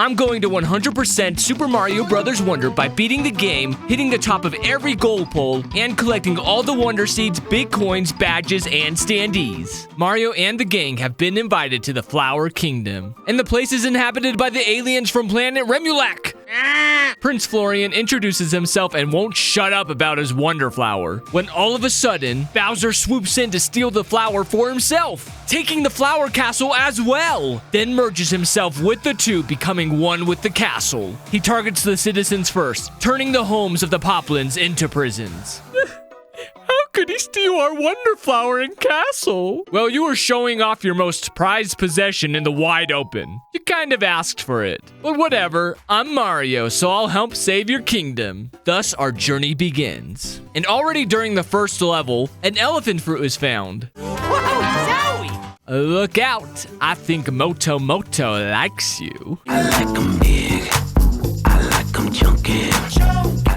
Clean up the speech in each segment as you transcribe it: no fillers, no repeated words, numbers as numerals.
I'm going to 100% Super Mario Bros. Wonder by beating the game, hitting the top of every goal pole, and collecting all the Wonder Seeds, big coins, badges, and standees. Mario and the gang have been invited to the Flower Kingdom, and the place is inhabited by the aliens from planet Remulac. Prince Florian introduces himself and won't shut up about his Wonder Flower, when all of a sudden, Bowser swoops in to steal the flower for himself, taking the Flower Castle as well, then merges himself with the two, becoming one with the castle. He targets the citizens first, turning the homes of the Poplins into prisons. How could he steal our Wonder Flower and castle? Well, you were showing off your most prized possession in the wide open. You kind of asked for it. But whatever, I'm Mario, so I'll help save your kingdom. Thus, our journey begins. And already during the first level, an elephant fruit is found. Whoa, Zoe! Look out, I think Moto Moto likes you. I like 'em big, I like 'em chunky.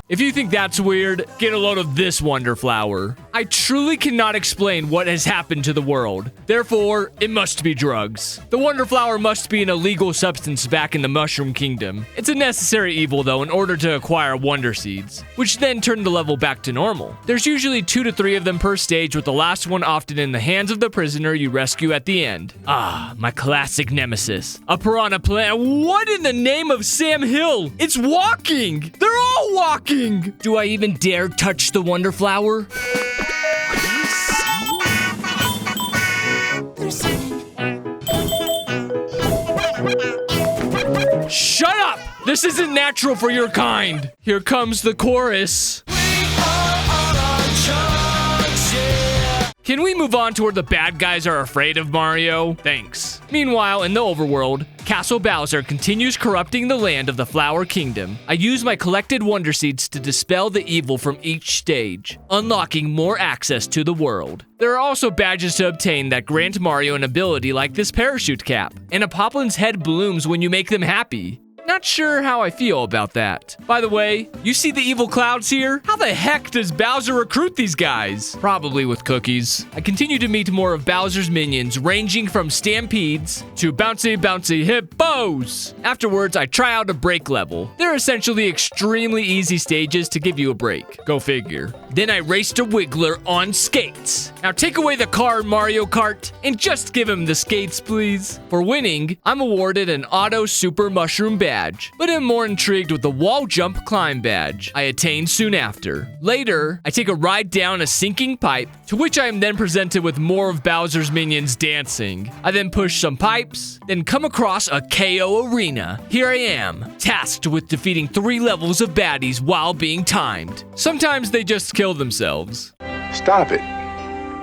If you think that's weird, get a load of this Wonder Flower. I truly cannot explain what has happened to the world. Therefore, it must be drugs. The Wonder Flower must be an illegal substance back in the Mushroom Kingdom. It's a necessary evil, though, in order to acquire Wonder Seeds, which then turn the level back to normal. There's usually 2 to 3 of them per stage, with the last one often in the hands of the prisoner you rescue at the end. Ah, my classic nemesis. A piranha plant. What in the name of Sam Hill? It's walking! They're all walking! Do I even dare touch the Wonder Flower? Shut up! This isn't natural for your kind. Here comes the chorus. Can we move on to where the bad guys are afraid of Mario? Thanks. Meanwhile, in the overworld, Castle Bowser continues corrupting the land of the Flower Kingdom. I use my collected Wonder Seeds to dispel the evil from each stage, unlocking more access to the world. There are also badges to obtain that grant Mario an ability like this parachute cap, and a Poplin's head blooms when you make them happy. Not sure how I feel about that. By the way, you see the evil clouds here? How the heck does Bowser recruit these guys? Probably with cookies. I continue to meet more of Bowser's minions, ranging from stampedes to bouncy bouncy hippos. Afterwards, I try out a break level. They're essentially extremely easy stages to give you a break. Go figure. Then I race to Wiggler on skates. Now take away the car in Mario Kart and just give him the skates, please. For winning, I'm awarded an Auto Super Mushroom badge, but am more intrigued with the wall jump climb badge I attained soon after. Later, I take a ride down a sinking pipe, to which I am then presented with more of Bowser's minions dancing. I then push some pipes, then come across a KO arena. Here I am, tasked with defeating 3 levels of baddies while being timed. Sometimes they just kill themselves. Stop it.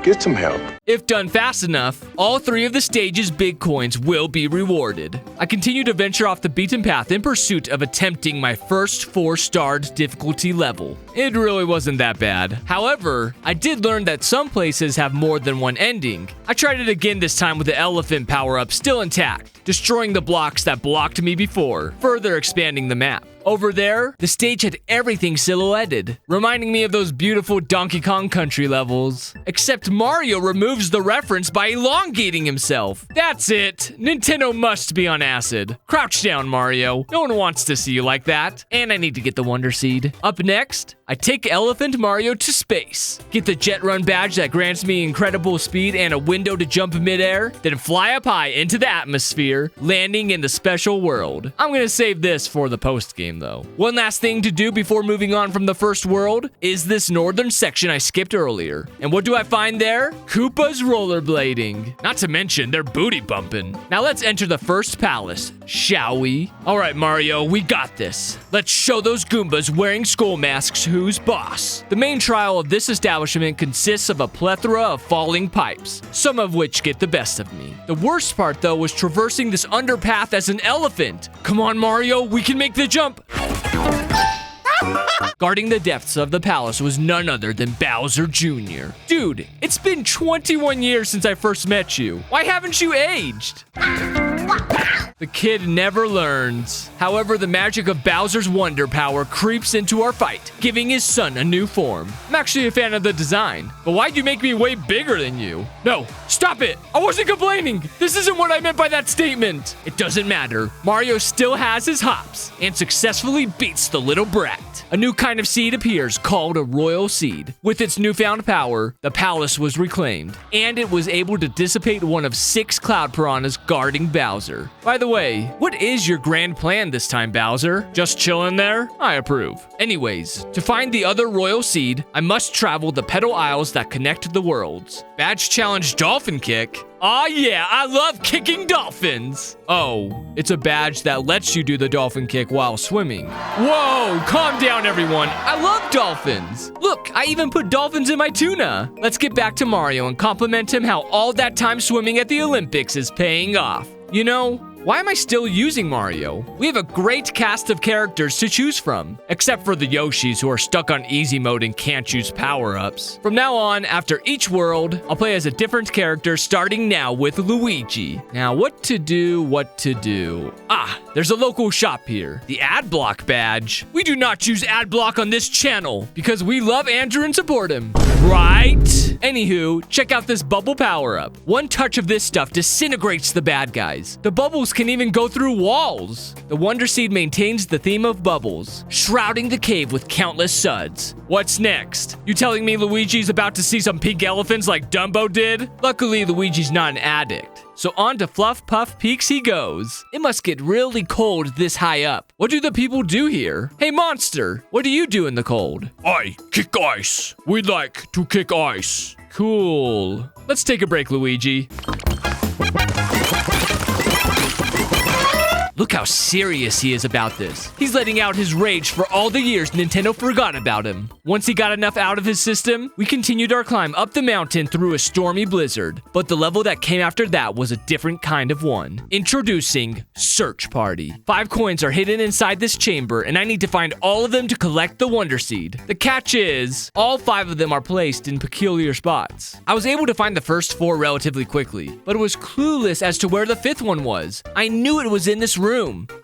Get some help. If done fast enough, all 3 of the stage's big coins will be rewarded. I continue to venture off the beaten path in pursuit of attempting my first 4-starred difficulty level. It really wasn't that bad. However, I did learn that some places have more than one ending. I tried it again this time with the elephant power-up still intact, destroying the blocks that blocked me before, further expanding the map. Over there, the stage had everything silhouetted, reminding me of those beautiful Donkey Kong Country levels. Except Mario removes the reference by elongating himself. That's it. Nintendo must be on acid. Crouch down, Mario. No one wants to see you like that. And I need to get the Wonder Seed. Up next, I take Elephant Mario to space, get the Jet Run badge that grants me incredible speed and a window to jump midair, then fly up high into the atmosphere, landing in the special world. I'm gonna save this for the post-game though. One last thing to do before moving on from the first world is this northern section I skipped earlier. And what do I find there? Koopa's rollerblading. Not to mention, they're booty bumping. Now let's enter the first palace, shall we? All right, Mario, we got this. Let's show those Goombas wearing skull masks who's boss. The main trial of this establishment consists of a plethora of falling pipes, some of which get the best of me. The worst part, though, was traversing this underpath as an elephant. Come on, Mario, we can make the jump. Guarding the depths of the palace was none other than Bowser Jr. Dude, it's been 21 years since I first met you. Why haven't you aged? The kid never learns. However, the magic of Bowser's Wonder Power creeps into our fight, giving his son a new form. I'm actually a fan of the design, but why'd you make me way bigger than you? No, stop it! I wasn't complaining! This isn't what I meant by that statement! It doesn't matter. Mario still has his hops and successfully beats the little brat. A new kind of seed appears called a Royal Seed. With its newfound power, the palace was reclaimed, and it was able to dissipate one of 6 Cloud Piranhas guarding Bowser. By the way, what is your grand plan this time, Bowser? Just chilling there? I approve. Anyways, to find the other Royal Seed, I must travel the Petal Isles that connect the worlds. Badge Challenge Dolphin Kick? Aw yeah, I love kicking dolphins! Oh, it's a badge that lets you do the dolphin kick while swimming. Whoa, calm down everyone, I love dolphins! Look, I even put dolphins in my tuna! Let's get back to Mario and compliment him how all that time swimming at the Olympics is paying off. You know, why am I still using Mario? We have a great cast of characters to choose from, except for the Yoshis who are stuck on easy mode and can't use power-ups. From now on, after each world, I'll play as a different character, starting now with Luigi. Now, what to do? Ah, there's a local shop here. The Adblock badge. We do not choose Adblock on this channel, because we love Andrew and support him. Right? Anywho, check out this bubble power-up. One touch of this stuff disintegrates the bad guys. The bubbles can even go through walls. The Wonder Seed maintains the theme of bubbles, shrouding the cave with countless suds. What's next? You telling me Luigi's about to see some pink elephants like Dumbo did? Luckily, Luigi's not an addict. So on to Fluff Puff Peaks he goes. It must get really cold this high up. What do the people do here? Hey monster, what do you do in the cold? I kick ice. We like to kick ice. Cool. Let's take a break, Luigi. Look how serious he is about this. He's letting out his rage for all the years Nintendo forgot about him. Once he got enough out of his system, we continued our climb up the mountain through a stormy blizzard. But the level that came after that was a different kind of one. Introducing Search Party. 5 coins are hidden inside this chamber, and I need to find all of them to collect the Wonder Seed. The catch is, all 5 of them are placed in peculiar spots. I was able to find the first 4 relatively quickly, but was clueless as to where the 5th one was. I knew it was in this room.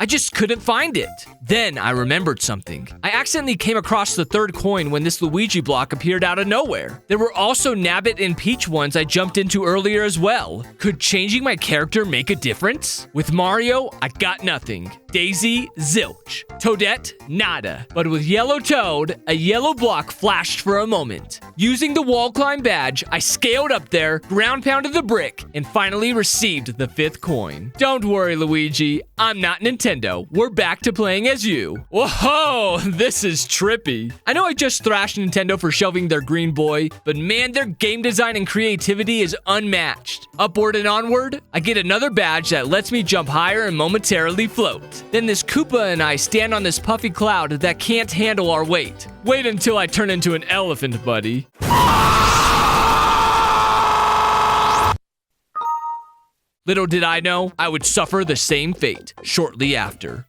I just couldn't find it. Then I remembered something. I accidentally came across the 3rd coin when this Luigi block appeared out of nowhere. There were also Nabbit and Peach ones I jumped into earlier as well. Could changing my character make a difference? With Mario, I got nothing. Daisy, zilch. Toadette, nada. But with Yellow Toad, a yellow block flashed for a moment. Using the wall climb badge, I scaled up there, ground pounded the brick, and finally received the 5th coin. Don't worry, Luigi. I'm not Nintendo. We're back to playing as you. Whoa, this is trippy. I know I just thrashed Nintendo for shelving their Green Boy, but man, their game design and creativity is unmatched. Upward and onward, I get another badge that lets me jump higher and momentarily float. Then this Koopa and I stand on this puffy cloud that can't handle our weight. Wait until I turn into an elephant, buddy. Little did I know, I would suffer the same fate shortly after.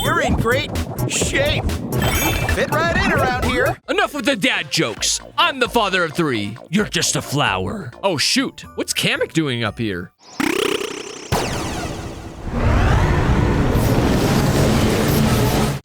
You're in great shape. You fit right in around here. Enough with the dad jokes. I'm the father of 3. You're just a flower. Oh shoot, what's Kamek doing up here?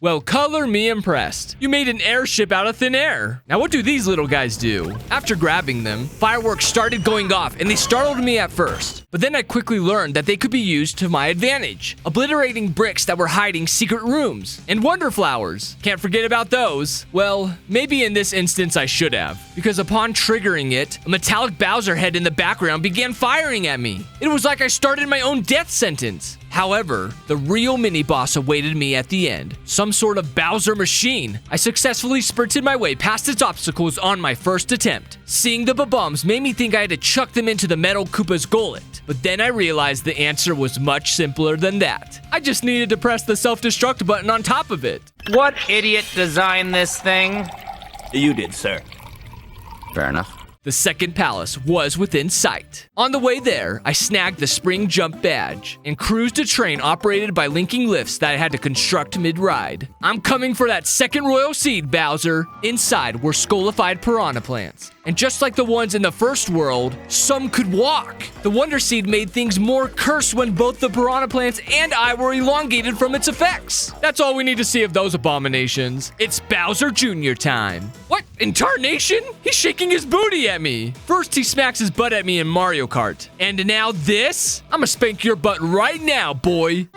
Well, color me impressed. You made an airship out of thin air. Now what do these little guys do? After grabbing them, fireworks started going off and they startled me at first. But then I quickly learned that they could be used to my advantage, obliterating bricks that were hiding secret rooms. And wonder flowers. Can't forget about those. Well, maybe in this instance I should have, because upon triggering it, a metallic Bowser head in the background began firing at me. It was like I started my own death sentence. However, the real mini-boss awaited me at the end. Some sort of Bowser machine. I successfully sprinted my way past its obstacles on my first attempt. Seeing the bombs made me think I had to chuck them into the metal Koopa's gullet. But then I realized the answer was much simpler than that. I just needed to press the self-destruct button on top of it. What idiot designed this thing? You did, sir. Fair enough. The second palace was within sight. On the way there, I snagged the spring jump badge and cruised a train operated by linking lifts that I had to construct mid-ride. I'm coming for that second royal seed, Bowser. Inside were scolified piranha plants. And just like the ones in the first world, some could walk. The Wonder Seed made things more cursed when both the piranha plants and I were elongated from its effects. That's all we need to see of those abominations. It's Bowser Jr. time. What? In tarnation? He's shaking his booty at me. First, he smacks his butt at me in Mario Kart. And now this? I'ma spank your butt right now, boy.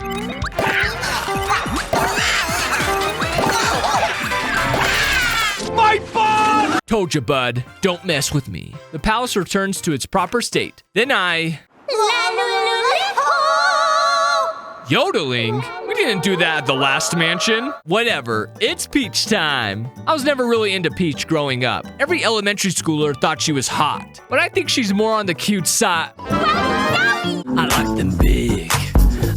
My butt! Told you, bud. Don't mess with me. The palace returns to its proper state. Then I... Yodeling? We didn't do that at the last mansion. Whatever, it's Peach time. I was never really into Peach growing up. Every elementary schooler thought she was hot, but I think she's more on the cute side. I like them big.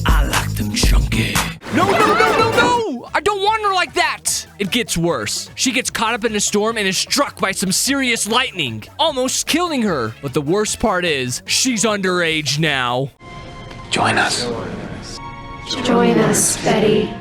I like them chunky. No! I don't want her like that! It gets worse. She gets caught up in a storm and is struck by some serious lightning, almost killing her. But the worst part is, she's underage now. Join us. Join us, Betty.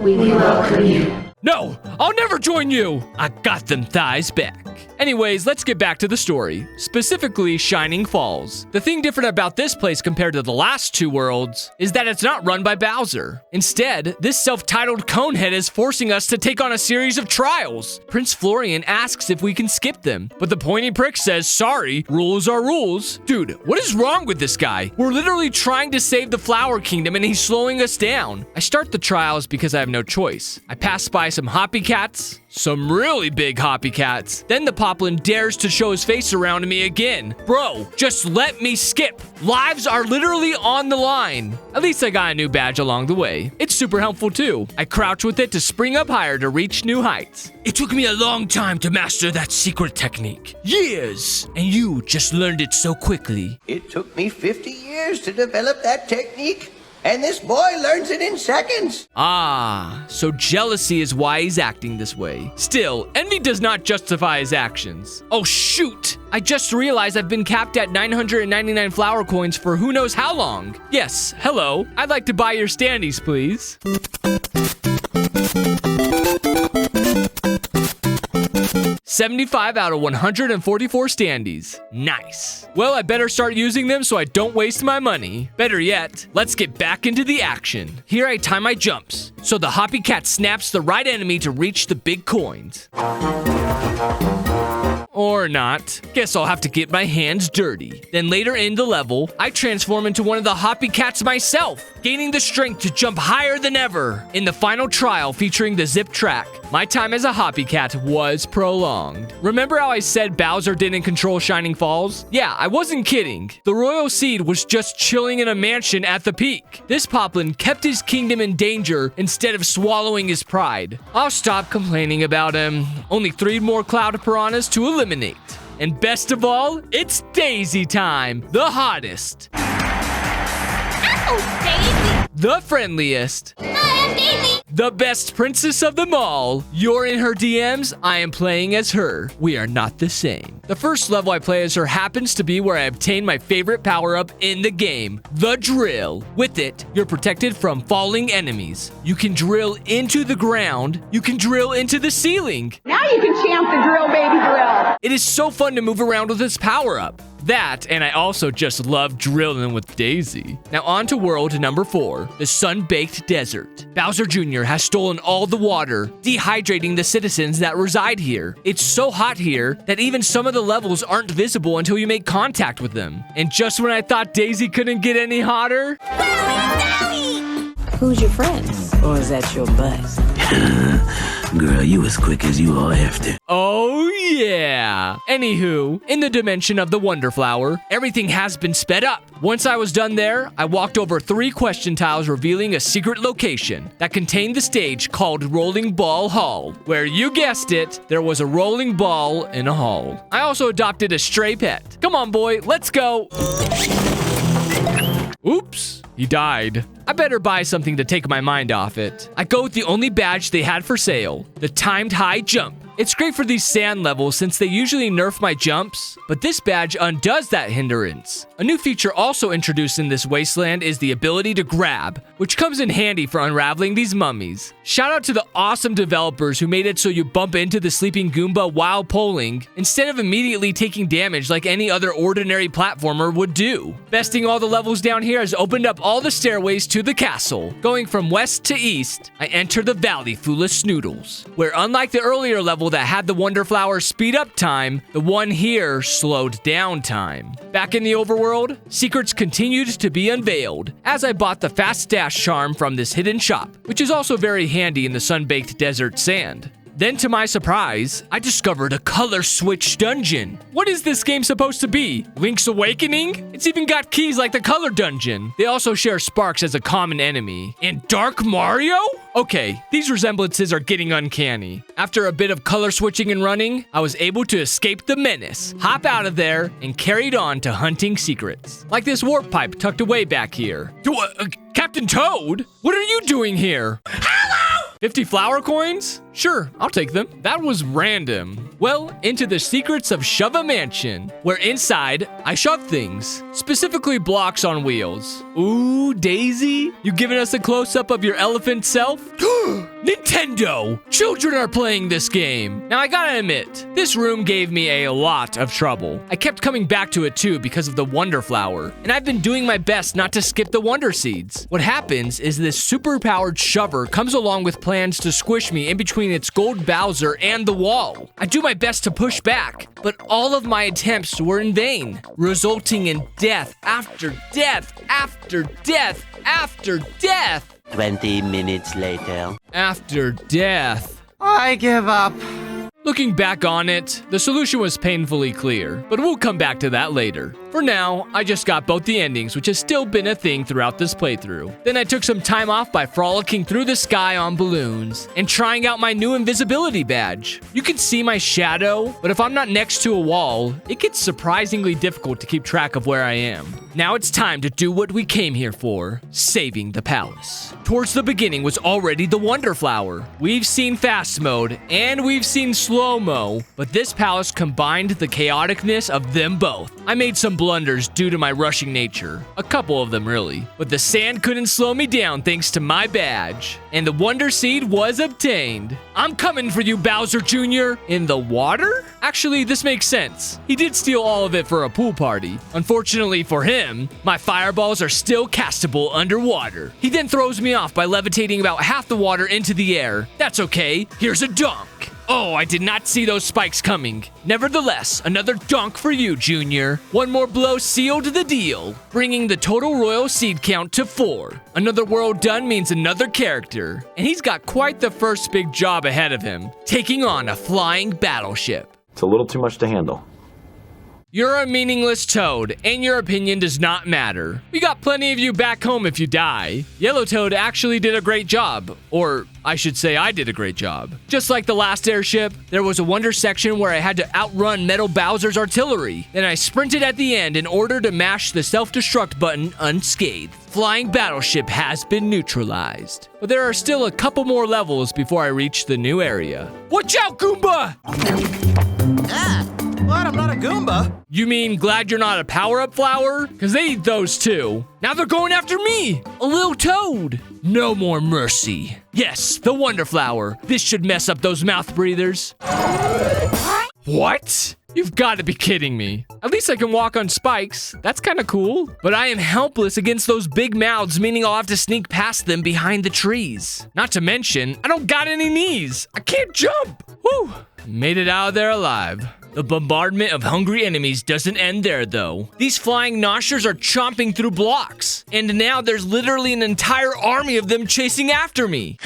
We welcome you. No, I'll never join you. I got them thighs back. Anyways, let's get back to the story, specifically Shining Falls. The thing different about this place compared to the last two worlds is that it's not run by Bowser. Instead, this self-titled conehead is forcing us to take on a series of trials. Prince Florian asks if we can skip them, but the pointy prick says, sorry, rules are rules. Dude, what is wrong with this guy? We're literally trying to save the Flower Kingdom and he's slowing us down. I start the trials because I have no choice. I pass by some Hoppy Cats, some really big Hoppy Cats. Then the Poplin dares to show his face around me again. Bro, just let me skip. Lives are literally on the line. At least I got a new badge along the way. It's super helpful too. I crouch with it to spring up higher to reach new heights. It took me a long time to master that secret technique. Years. And you just learned it so quickly. It took me 50 years to develop that technique, and this boy learns it in seconds. Ah, so jealousy is why he's acting this way. Still, envy does not justify his actions. Oh shoot! I just realized I've been capped at 999 flower coins for who knows how long. Yes, hello. I'd like to buy your standees, please. 75 out of 144 standees. Nice. Well, I better start using them so I don't waste my money. Better yet, let's get back into the action. Here I time my jumps, so the Hoppy Cat snaps the right enemy to reach the big coins. Or not. Guess I'll have to get my hands dirty. Then later in the level, I transform into one of the Hoppy Cats myself, gaining the strength to jump higher than ever. In the final trial featuring the zip track, my time as a Hoppy Cat was prolonged. Remember how I said Bowser didn't control Shining Falls? Yeah, I wasn't kidding. The Royal Seed was just chilling in a mansion at the peak. This Poplin kept his kingdom in danger instead of swallowing his pride. I'll stop complaining about him. Only 3 more Cloud Piranhas to eliminate. And best of all, it's Daisy time, the hottest. Oh, Daisy! The friendliest. Hi, I'm Daisy! The best princess of them all. You're in her DMs, I am playing as her. We are not the same. The first level I play as her happens to be where I obtain my favorite power-up in the game, the drill. With it, you're protected from falling enemies. You can drill into the ground. You can drill into the ceiling. Now you can champ the drill, baby drill. It is so fun to move around with this power-up. That, and I also just love drilling with Daisy. Now on to world number 4, the sun-baked desert. Bowser Jr. has stolen all the water, dehydrating the citizens that reside here. It's so hot here that even some of the levels aren't visible until you make contact with them. And just when I thought Daisy couldn't get any hotter... Who's your friend? Or is that your buzz? Girl, you as quick as you are after. Oh yeah! Anywho, in the dimension of the Wonder Flower, everything has been sped up. Once I was done there, I walked over 3 question tiles revealing a secret location that contained the stage called Rolling Ball Hall, where you guessed it, there was a rolling ball in a hall. I also adopted a stray pet. Come on boy, let's go! Oops, he died. I better buy something to take my mind off it. I go with the only badge they had for sale, the timed high jump. It's great for these sand levels since they usually nerf my jumps, but this badge undoes that hindrance. A new feature also introduced in this wasteland is the ability to grab, which comes in handy for unraveling these mummies. Shout out to the awesome developers who made it so you bump into the sleeping Goomba while polling, instead of immediately taking damage like any other ordinary platformer would do. Besting all the levels down here has opened up all the stairways to the castle. Going from west to east, I enter the Valley full of Snoodles, where unlike the earlier level that had the Wonder Flower speed up time, the one here slowed down time. Back in the overworld, secrets continued to be unveiled as I bought the Fast Dash charm from this hidden shop, which is also very handy in the sun-baked desert sand. Then, to my surprise, I discovered a color switch dungeon. What is this game supposed to be? Link's Awakening? It's even got keys like the color dungeon. They also share Sparks as a common enemy. And Dark Mario? Okay, these resemblances are getting uncanny. After a bit of color switching and running, I was able to escape the menace, hop out of there, and carried on to hunting secrets. Like this warp pipe tucked away back here. Captain Toad? What are you doing here? 50 flower coins? Sure, I'll take them. That was random. Well, into the secrets of Shova Mansion, where inside, I shove things. Specifically blocks on wheels. Ooh, Daisy? You giving us a close-up of your elephant self? Nintendo! Children are playing this game. Now, I gotta admit, this room gave me a lot of trouble. I kept coming back to it too because of the Wonder Flower, and I've been doing my best not to skip the Wonder Seeds. What happens is this super-powered shover comes along with plans to squish me in between its gold Bowser and the wall. I do my best to push back, but all of my attempts were in vain, resulting in death after death after death after death. 20 minutes later. After death. I give up. Looking back on it, the solution was painfully clear, but we'll come back to that later. For now, I just got both the endings, which has still been a thing throughout this playthrough. Then I took some time off by frolicking through the sky on balloons and trying out my new invisibility badge. You can see my shadow, but if I'm not next to a wall, it gets surprisingly difficult to keep track of where I am. Now it's time to do what we came here for, saving the palace. Towards the beginning was already the Wonder Flower. We've seen fast mode, and we've seen slow-mo, but this palace combined the chaoticness of them both. I made some blunders due to my rushing nature. A couple of them, really. But the sand couldn't slow me down thanks to my badge. And the Wonder Seed was obtained. I'm coming for you, Bowser Jr. In the water? Actually, this makes sense. He did steal all of it for a pool party. Unfortunately for him, my fireballs are still castable underwater. He then throws me off by levitating about half the water into the air. That's okay. Here's a dunk. Oh, I did not see those spikes coming. Nevertheless, another dunk for you, Junior. One more blow sealed the deal, bringing the total royal seed count to 4. Another world done means another character, and he's got quite the first big job ahead of him, taking on a flying battleship. It's a little too much to handle. You're a meaningless toad, and your opinion does not matter. We got plenty of you back home if you die. Yellow Toad actually did a great job. Or, I should say I did a great job. Just like the last airship, there was a wonder section where I had to outrun Metal Bowser's artillery. Then I sprinted at the end in order to mash the self-destruct button unscathed. Flying battleship has been neutralized. But there are still a couple more levels before I reach the new area. Watch out, Goomba! What? I'm not a Goomba. You mean glad you're not a power-up flower? Because they eat those too. Now they're going after me, a little toad. No more mercy. Yes, the Wonder Flower. This should mess up those mouth breathers. What? You've got to be kidding me. At least I can walk on spikes. That's kind of cool. But I am helpless against those big mouths, meaning I'll have to sneak past them behind the trees. Not to mention, I don't got any knees. I can't jump. Whew. Made it out of there alive. The bombardment of hungry enemies doesn't end there, though. These flying noshers are chomping through blocks. And now there's literally an entire army of them chasing after me.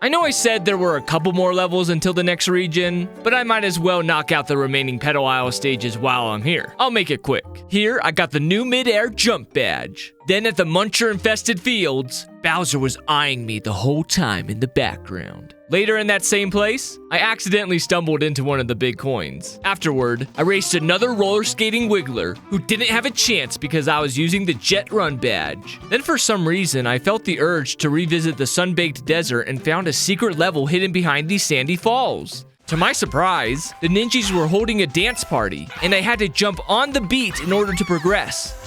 I know I said there were a couple more levels until the next region, but I might as well knock out the remaining Petal Isle stages while I'm here. I'll make it quick. Here, I got the new mid-air jump badge. Then at the Muncher-infested fields, Bowser was eyeing me the whole time in the background. Later in that same place, I accidentally stumbled into one of the big coins. Afterward, I raced another roller skating Wiggler who didn't have a chance because I was using the Jet Run badge. Then for some reason, I felt the urge to revisit the sun-baked desert and found a secret level hidden behind these sandy falls. To my surprise, the ninjas were holding a dance party, and I had to jump on the beat in order to progress.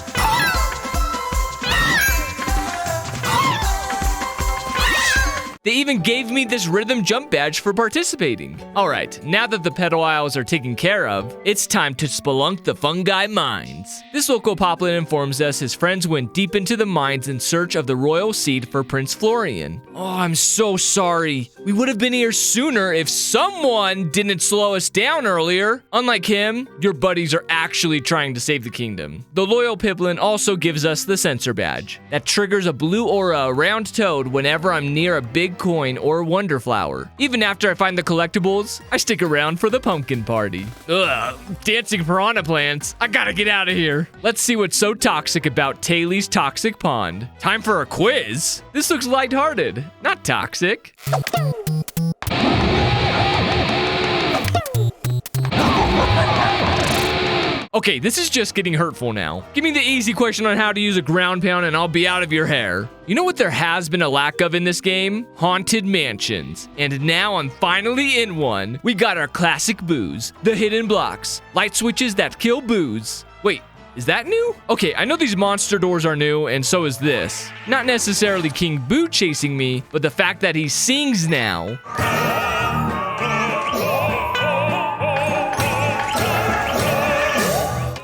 They even gave me this rhythm jump badge for participating. All right, now that the pedal aisles are taken care of, it's time to spelunk the fungi mines. This local poplin informs us his friends went deep into the mines in search of the royal seed for Prince Florian. Oh, I'm so sorry. We would have been here sooner if someone didn't slow us down earlier. Unlike him, your buddies are actually trying to save the kingdom. The loyal Piplin also gives us the sensor badge that triggers a blue aura around Toad whenever I'm near a big coin or wonder flower. Even after I find the collectibles, I stick around for the pumpkin party. Ugh, dancing piranha plants. I gotta get out of here. Let's see what's so toxic about Taylor's toxic pond. Time for a quiz. This looks lighthearted, not toxic. Okay, this is just getting hurtful now. Give me the easy question on how to use a ground pound and I'll be out of your hair. You know what there has been a lack of in this game? Haunted mansions. And now I'm finally in one. We got our classic boos, the hidden blocks, light switches that kill boos. Wait, is that new? Okay, I know these monster doors are new, and so is this. Not necessarily King Boo chasing me, but the fact that he sings now.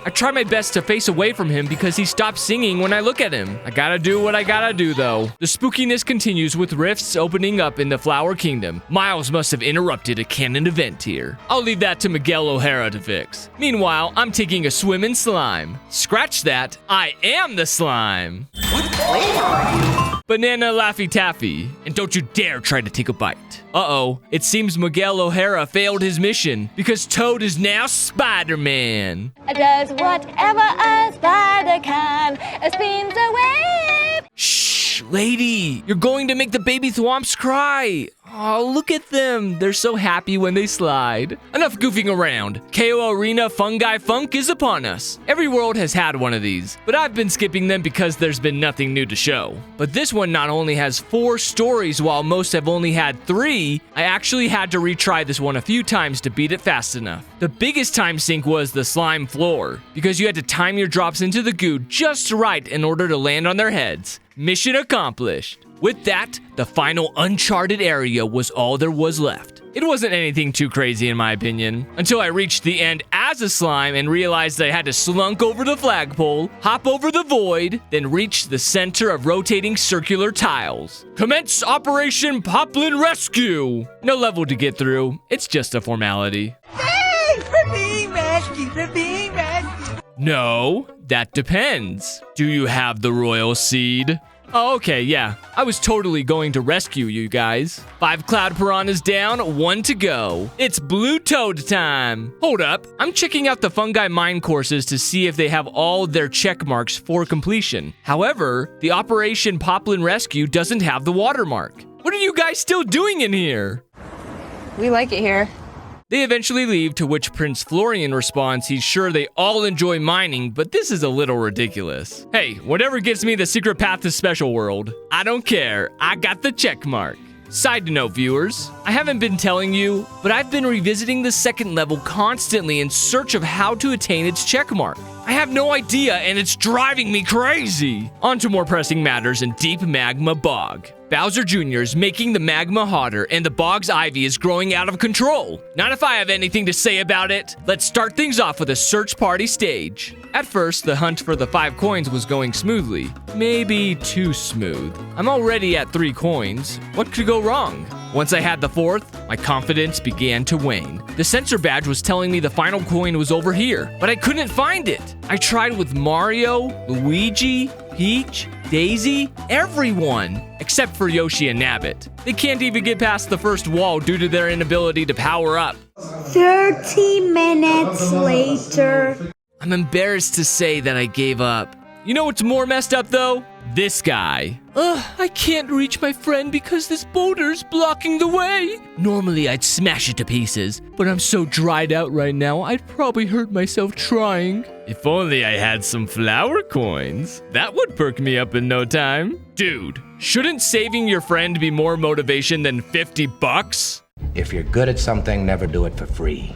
I try my best to face away from him because he stops singing when I look at him. I gotta do what I gotta do though. The spookiness continues with rifts opening up in the Flower Kingdom. Miles must have interrupted a canon event here. I'll leave that to Miguel O'Hara to fix. Meanwhile, I'm taking a swim in slime. Scratch that, I am the slime. What flavor are you? Banana Laffy Taffy. And don't you dare try to take a bite. Uh-oh, it seems Miguel O'Hara failed his mission because Toad is now Spider-Man. Does whatever a spider can, spins away. Shh, lady, you're going to make the baby thwomps cry. Oh, look at them. They're so happy when they slide. Enough goofing around. KO Arena Fungi Funk is upon us. Every world has had one of these, but I've been skipping them because there's been nothing new to show. But this one not only has 4 stories while most have only had 3, I actually had to retry this one a few times to beat it fast enough. The biggest time sink was the slime floor, because you had to time your drops into the goo just right in order to land on their heads. Mission accomplished. With that, the final uncharted area was all there was left. It wasn't anything too crazy in my opinion, until I reached the end as a slime and realized I had to slunk over the flagpole, hop over the void, then reach the center of rotating circular tiles. Commence Operation Poplin Rescue! No level to get through, it's just a formality. Thanks for being rescued, for being rescued. No, that depends. Do you have the royal seed? Oh, okay, yeah. I was totally going to rescue you guys. 5 cloud piranhas down, 1 to go. It's Blue Toad time. Hold up, I'm checking out the fungi mine courses to see if they have all their check marks for completion. However, the Operation Poplin Rescue doesn't have the watermark. What are you guys still doing in here? We like it here. They eventually leave, to which Prince Florian responds he's sure they all enjoy mining, but this is a little ridiculous. Hey, whatever gets me the secret path to Special World. I don't care, I got the check mark. Side note, viewers, I haven't been telling you, but I've been revisiting the second level constantly in search of how to attain its check mark. I have no idea, and it's driving me crazy. On to more pressing matters in Deep Magma Bog. Bowser Jr. is making the magma hotter, and the bog's ivy is growing out of control. Not if I have anything to say about it. Let's start things off with a search party stage. At first, the hunt for the 5 coins was going smoothly. Maybe too smooth. I'm already at 3 coins. What could go wrong? Once I had the 4th, my confidence began to wane. The sensor badge was telling me the final coin was over here, but I couldn't find it. I tried with Mario, Luigi, Peach, Daisy, everyone, except for Yoshi and Nabbit. They can't even get past the first wall due to their inability to power up. 30 minutes later. I'm embarrassed to say that I gave up. You know what's more messed up though? this guy. I can't reach my friend because this boulder's blocking the way. Normally I'd smash it to pieces, but I'm so dried out right now, I'd probably hurt myself trying. If only I had some flower coins. That would perk me up in no time. Dude, shouldn't saving your friend be more motivation than $50? If you're good at something, never do it for free.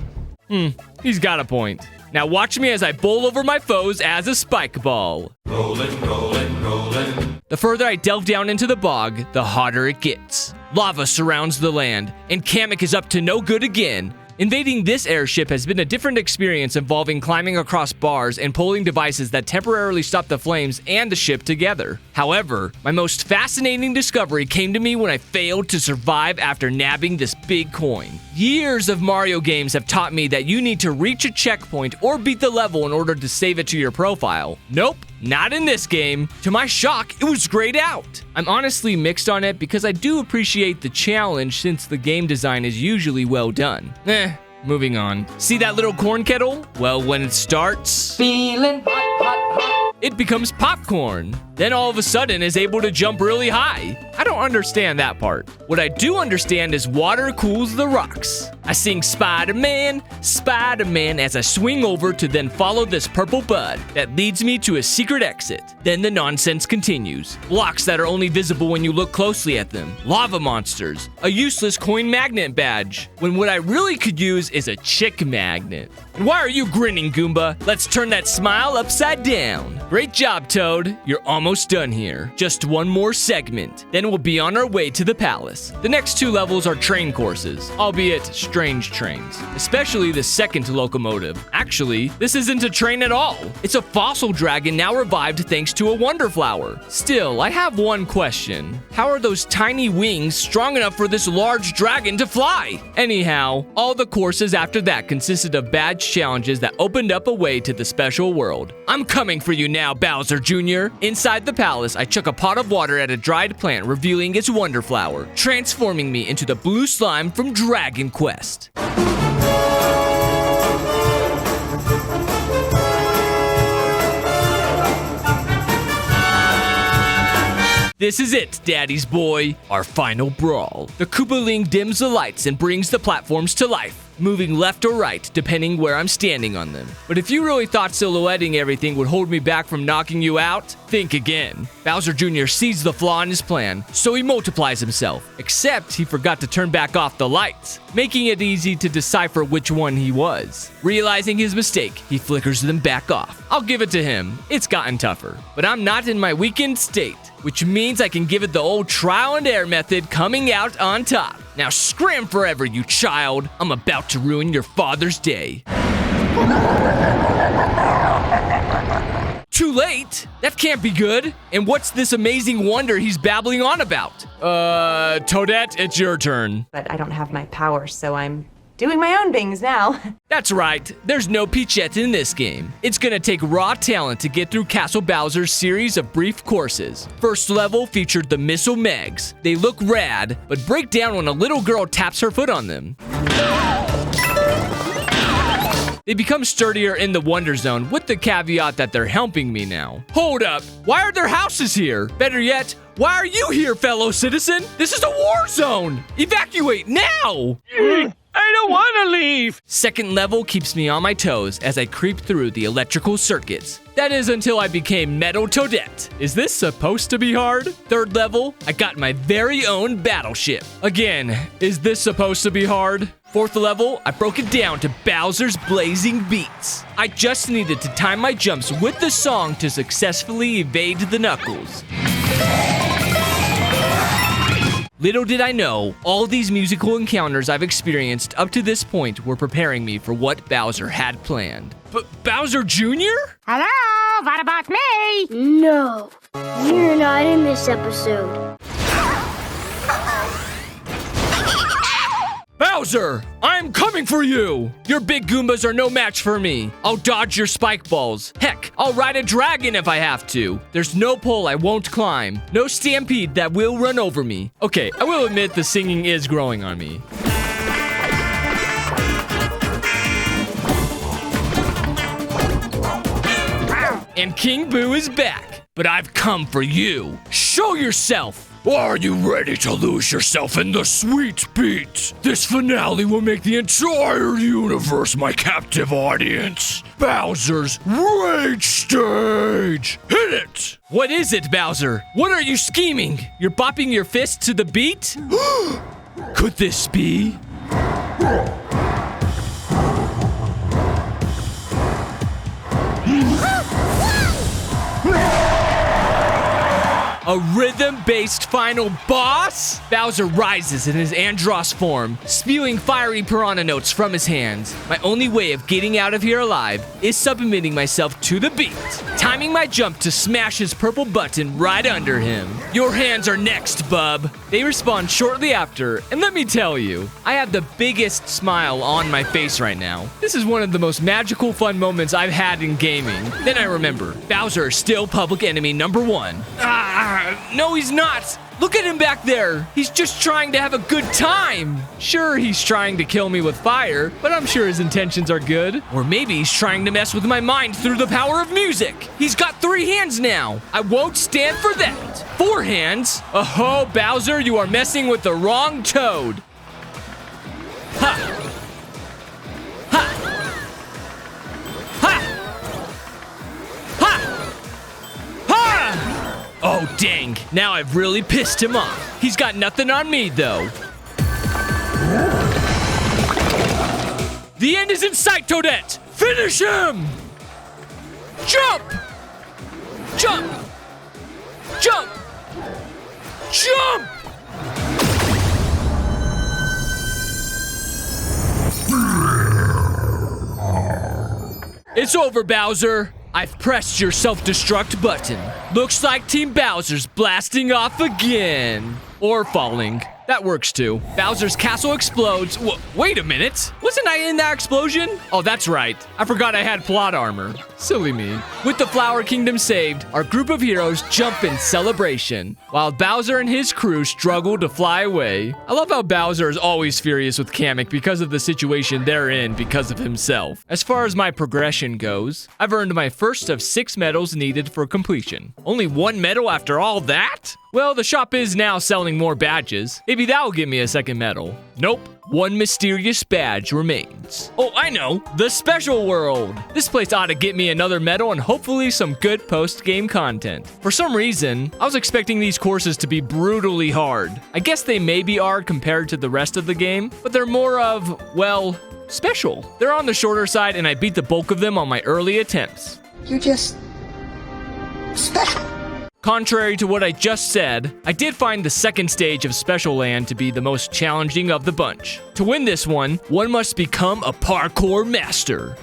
He's got a point. Now watch me as I bowl over my foes as a spike ball. Rollin', rollin', rollin'. The further I delve down into the bog, the hotter it gets. Lava surrounds the land, and Kamek is up to no good again. Invading this airship has been a different experience involving climbing across bars and pulling devices that temporarily stop the flames and the ship together. However, my most fascinating discovery came to me when I failed to survive after nabbing this big coin. Years of Mario games have taught me that you need to reach a checkpoint or beat the level in order to save it to your profile. Nope, not in this game. To my shock, it was grayed out. I'm honestly mixed on it because I do appreciate the challenge since the game design is usually well done. Moving on. See that little corn kettle? Well, when it starts, Feeling hot, hot, hot. it becomes popcorn. Then all of a sudden is able to jump really high. I don't understand that part. What I do understand is water cools the rocks. I sing Spider-Man, Spider-Man as I swing over to then follow this purple bud that leads me to a secret exit. Then the nonsense continues. Blocks that are only visible when you look closely at them. Lava monsters. A useless coin magnet badge. When what I really could use is a chick magnet. And why are you grinning, Goomba? Let's turn that smile upside down. Great job, Toad. You're almost done here. Just one more segment. Then we'll be on our way to the palace. The next 2 levels are train courses, albeit strange trains. Especially the second locomotive. Actually, this isn't a train at all. It's a fossil dragon now revived thanks to a wonder flower. Still, I have one question. How are those tiny wings strong enough for this large dragon to fly? Anyhow, all the courses after that consisted of badge challenges that opened up a way to the special world. I'm coming for you now, Bowser Jr. Inside the palace, I chuck a pot of water at a dried plant, revealing its wonder flower, transforming me into the blue slime from Dragon Quest. This is it, Daddy's boy, our final brawl. The Koopaling dims the lights and brings the platforms to life, moving left or right depending where I'm standing on them. But if you really thought silhouetting everything would hold me back from knocking you out, think again. Bowser Jr. sees the flaw in his plan, so he multiplies himself. Except he forgot to turn back off the lights, making it easy to decipher which one he was. Realizing his mistake, he flickers them back off. I'll give it to him, it's gotten tougher. But I'm not in my weakened state, which means I can give it the old trial and error method, coming out on top. Now scram forever, you child. I'm about to ruin your father's day. Too late? That can't be good. And what's this amazing wonder he's babbling on about? Toadette, it's your turn. But I don't have my powers, so I'm doing my own things now. That's right, there's no Peachette in this game. It's gonna take raw talent to get through Castle Bowser's series of brief courses. First level featured the Missile Megs. They look rad, but break down when a little girl taps her foot on them. They become sturdier in the Wonder Zone, with the caveat that they're helping me now. Hold up, why are there houses here? Better yet, why are you here, fellow citizen? This is a war zone! Evacuate now! I don't want to leave! Second level keeps me on my toes as I creep through the electrical circuits. That is until I became Metal Toadette. Is this supposed to be hard? Third level, I got my very own battleship. Again, is this supposed to be hard? Fourth level, I broke it down to Bowser's Blazing Beats. I just needed to time my jumps with the song to successfully evade the Knuckles. Little did I know, all these musical encounters I've experienced up to this point were preparing me for what Bowser had planned. But Bowser Jr.? Hello, what about me? No, you're not in this episode. Bowser, I'm coming for you! Your big Goombas are no match for me. I'll dodge your spike balls. Heck, I'll ride a dragon if I have to. There's no pole I won't climb. No stampede that will run over me. Okay, I will admit the singing is growing on me. And King Boo is back. but I've come for you. Show yourself. Are you ready to lose yourself in the sweet beat? This finale will make the entire universe my captive audience. Bowser's Rage Stage! Hit it! What is it, Bowser? What are you scheming? You're bopping your fist to the beat? Could this be? A rhythm-based final boss? Bowser rises in his Andross form, spewing fiery piranha notes from his hands. My only way of getting out of here alive is submitting myself to the beat, timing my jump to smash his purple button right under him. Your hands are next, bub. They respond shortly after, and let me tell you, I have the biggest smile on my face right now. This is one of the most magical fun moments I've had in gaming. Then I remember, Bowser is still public enemy number 1. No, he's not. Look at him back there. He's just trying to have a good time. Sure, he's trying to kill me with fire, but I'm sure his intentions are good. Or maybe he's trying to mess with my mind through the power of music. He's got 3 hands now. I won't stand for that. 4 hands? Oh, Bowser, you are messing with the wrong Toad. Ha! Oh, dang. Now I've really pissed him off. He's got nothing on me, though. The end is in sight, Toadette! Finish him! Jump! Jump! Jump! Jump! It's over, Bowser. I've pressed your self-destruct button. Looks like Team Bowser's blasting off again. Or falling. That works too. Bowser's castle explodes. Wait a minute. Wasn't I in that explosion? Oh, that's right. I forgot I had plot armor. Silly me. With the Flower Kingdom saved, our group of heroes jump in celebration, while Bowser and his crew struggle to fly away. I love how Bowser is always furious with Kamek because of the situation they're in because of himself. As far as my progression goes, I've earned my first of 6 medals needed for completion. Only 1 medal after all that? Well, the shop is now selling more badges. Maybe that'll give me a second medal. Nope. 1 mysterious badge remains. Oh, I know. The Special World. This place ought to get me another medal and hopefully some good post-game content. For some reason, I was expecting these courses to be brutally hard. I guess they maybe are compared to the rest of the game, but they're more of, well, special. They're on the shorter side and I beat the bulk of them on my early attempts. You're just special. Contrary to what I just said, I did find the second stage of Special Land to be the most challenging of the bunch. To win this one must become a parkour master.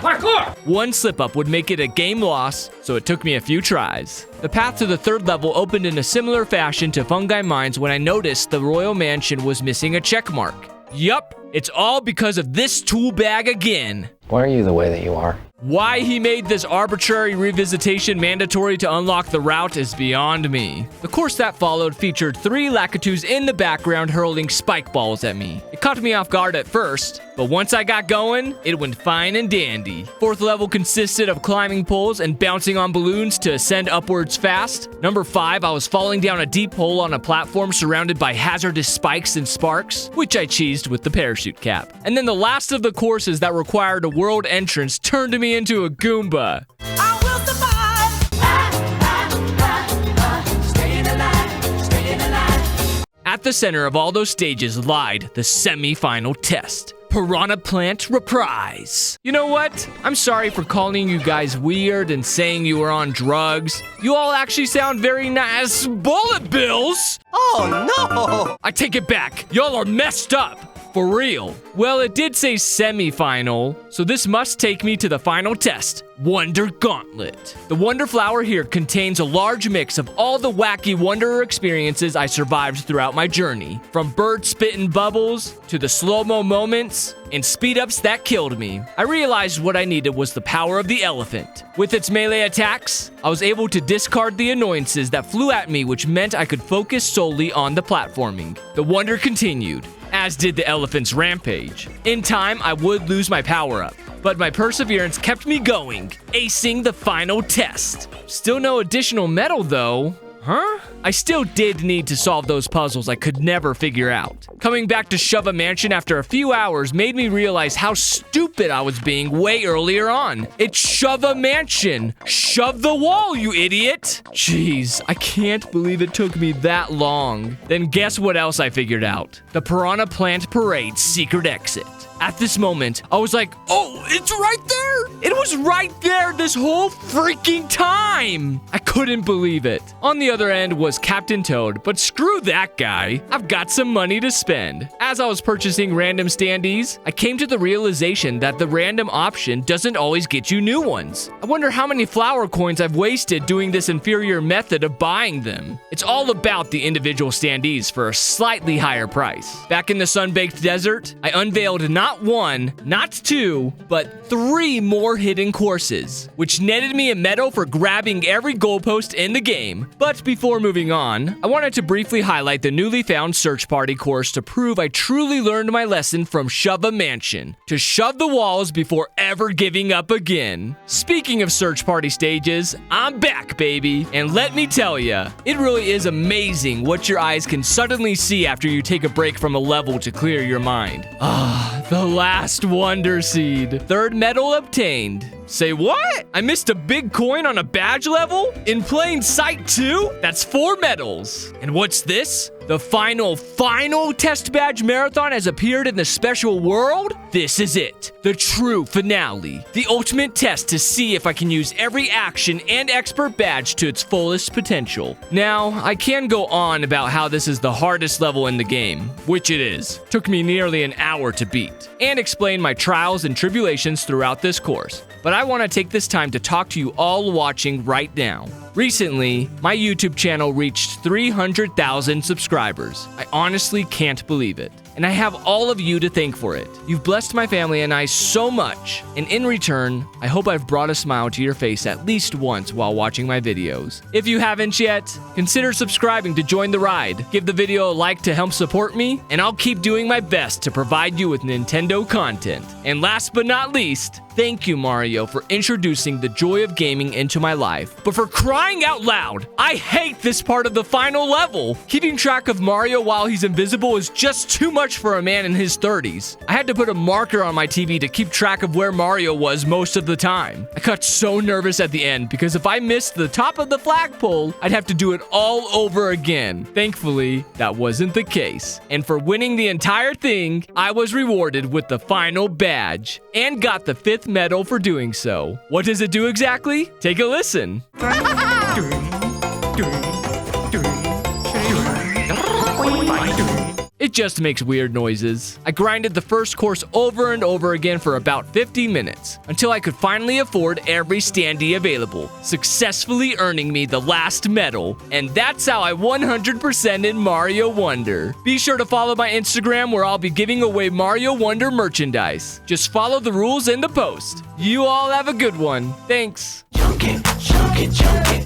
Parkour! 1 slip-up would make it a game loss, so it took me a few tries. The path to the 3rd level opened in a similar fashion to Fungi Mines when I noticed the Royal Mansion was missing a check mark. Yup, it's all because of this tool bag again. Why are you the way that you are? Why he made this arbitrary revisitation mandatory to unlock the route is beyond me. The course that followed featured 3 Lakitus in the background hurling spike balls at me. It caught me off guard at first, but once I got going, it went fine and dandy. 4th level consisted of climbing poles and bouncing on balloons to ascend upwards fast. Number 5, I was falling down a deep hole on a platform surrounded by hazardous spikes and sparks, which I cheesed with the parachute cap. And then the last of the courses that required a world entrance turned me into a Goomba. I will survive. Staying alive, staying alive. At the center of all those stages lied the semi-final test. Piranha Plant Reprise. You know what? I'm sorry for calling you guys weird and saying you were on drugs. You all actually sound very nice. Bullet bills? Oh, no! I take it back. Y'all are messed up. For real. Well, it did say semi-final, so this must take me to the final test. Wonder Gauntlet. The Wonder Flower here contains a large mix of all the wacky Wanderer experiences I survived throughout my journey. From bird spitting bubbles, to the slow-mo moments, and speed-ups that killed me. I realized what I needed was the power of the elephant. With its melee attacks, I was able to discard the annoyances that flew at me, which meant I could focus solely on the platforming. The wonder continued, as did the elephant's rampage. In time, I would lose my power-up. but my perseverance kept me going, acing the final test. Still no additional medal though. Huh? I still did need to solve those puzzles I could never figure out. Coming back to Shove-a Mansion after a few hours made me realize how stupid I was being way earlier on. It's Shove-a Mansion. Shove the wall, you idiot. Jeez, I can't believe it took me that long. Then guess what else I figured out? The Piranha Plant Parade secret exit. At this moment, I was like, oh, it's right there! It was right there this whole freaking time! I couldn't believe it. On the other end was Captain Toad, but screw that guy. I've got some money to spend. As I was purchasing random standees, I came to the realization that the random option doesn't always get you new ones. I wonder how many flower coins I've wasted doing this inferior method of buying them. It's all about the individual standees for a slightly higher price. Back in the sun-baked desert, I unveiled not one, not two, but 3 more hidden courses, which netted me a medal for grabbing every goalpost in the game. But before moving on, I wanted to briefly highlight the newly found Search Party course to prove I truly learned my lesson from Shove-a Mansion, to shove the walls before ever giving up again. Speaking of Search Party stages, I'm back, baby, and let me tell ya, it really is amazing what your eyes can suddenly see after you take a break from a level to clear your mind. The last Wonder Seed. 3rd medal obtained. Say what? I missed a big coin on a badge level? In plain sight too? That's 4 medals. And what's this? The final test badge marathon has appeared in the special world? This is it. The true finale. The ultimate test to see if I can use every action and expert badge to its fullest potential. Now, I can go on about how this is the hardest level in the game, which it is. Took me nearly an hour to beat, and explain my trials and tribulations throughout this course. But I want to take this time to talk to you all watching right now. Recently, my YouTube channel reached 300,000 subscribers. I honestly can't believe it. And I have all of you to thank for it. You've blessed my family and I so much. And in return, I hope I've brought a smile to your face at least once while watching my videos. If you haven't yet, consider subscribing to join the ride. Give the video a like to help support me, and I'll keep doing my best to provide you with Nintendo content. And last but not least, thank you, Mario, for introducing the joy of gaming into my life. But for crying out loud, I hate this part of the final level. Keeping track of Mario while he's invisible is just too much for a man in his 30s. I had to put a marker on my TV to keep track of where Mario was most of the time. I got so nervous at the end because if I missed the top of the flagpole, I'd have to do it all over again. Thankfully, that wasn't the case. And for winning the entire thing, I was rewarded with the final badge and got the 5th medal for doing so. What does it do exactly? Take a listen. It just makes weird noises. I grinded the first course over and over again for about 50 minutes, until I could finally afford every standee available, successfully earning me the last medal. And that's how I 100%ed Mario Wonder. Be sure to follow my Instagram where I'll be giving away Mario Wonder merchandise. Just follow the rules in the post. You all have a good one. Thanks. Chunk it, chunk it, chunk it.